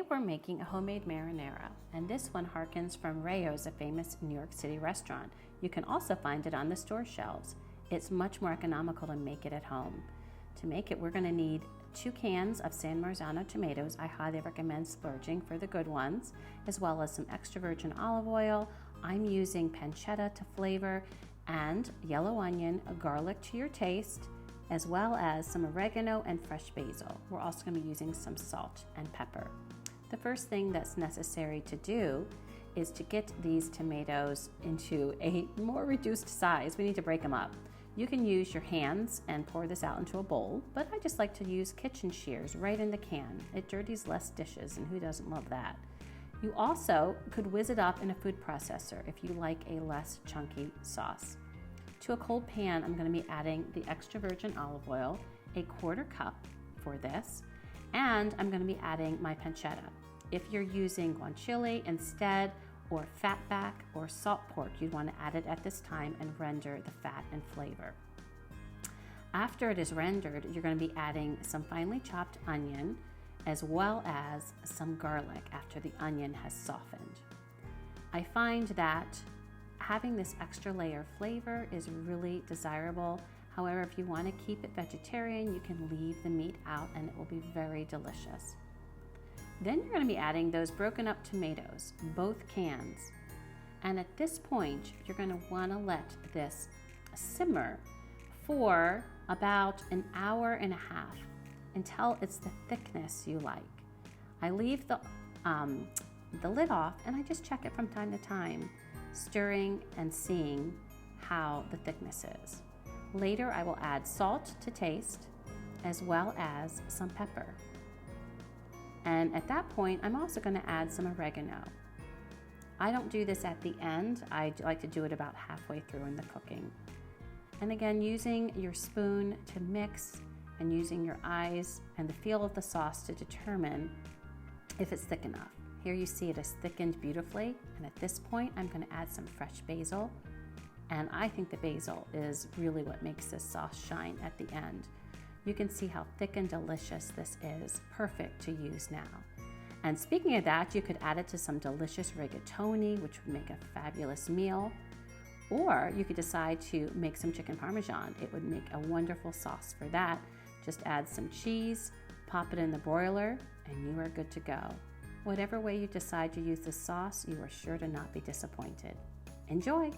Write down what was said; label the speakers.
Speaker 1: we're making a homemade marinara, and this one harkens from Rayo's, a famous New York City restaurant. You can also find it on the store shelves. It's much more economical to make it at home. To make it, we're going to need 2 cans of San Marzano tomatoes. I highly recommend splurging for the good ones, as well as some extra virgin olive oil. I'm using pancetta to flavor, and yellow onion, garlic to your taste, as well as some oregano and fresh basil. We're also going to be using some salt and pepper. The first thing that's necessary to do is to get these tomatoes into a more reduced size. We need to break them up. You can use your hands and pour this out into a bowl, but I just like to use kitchen shears right in the can. It dirties less dishes, and who doesn't love that? You also could whiz it up in a food processor if you like a less chunky sauce. To a cold pan, I'm going to be adding the extra virgin olive oil, a 1/4 cup for this, and I'm going to be adding my pancetta. If you're using guanciale instead, or fatback or salt pork, you'd want to add it at this time and render the fat and flavor. After it is rendered, you're going to be adding some finely chopped onion, as well as some garlic after the onion has softened. I find that having this extra layer of flavor is really desirable. However, if you want to keep it vegetarian, you can leave the meat out and it will be very delicious. Then you're going to be adding those broken up tomatoes, both cans. And at this point, you're going to want to let this simmer for about an hour and a half until it's the thickness you like. I leave the lid off and I just check it from time to time, stirring and seeing how the thickness is. Later, I will add salt to taste, as well as some pepper. And at that point, I'm also going to add some oregano. I don't do this at the end. I like to do it about halfway through in the cooking. And again, using your spoon to mix and using your eyes and the feel of the sauce to determine if it's thick enough. Here you see it is thickened beautifully. And at this point, I'm going to add some fresh basil. And I think the basil is really what makes this sauce shine at the end. You can see how thick and delicious this is, perfect to use now. And speaking of that, you could add it to some delicious rigatoni, which would make a fabulous meal. Or you could decide to make some chicken parmesan. It would make a wonderful sauce for that. Just add some cheese, pop it in the broiler, and you are good to go. Whatever way you decide to use the sauce, you are sure to not be disappointed. Enjoy!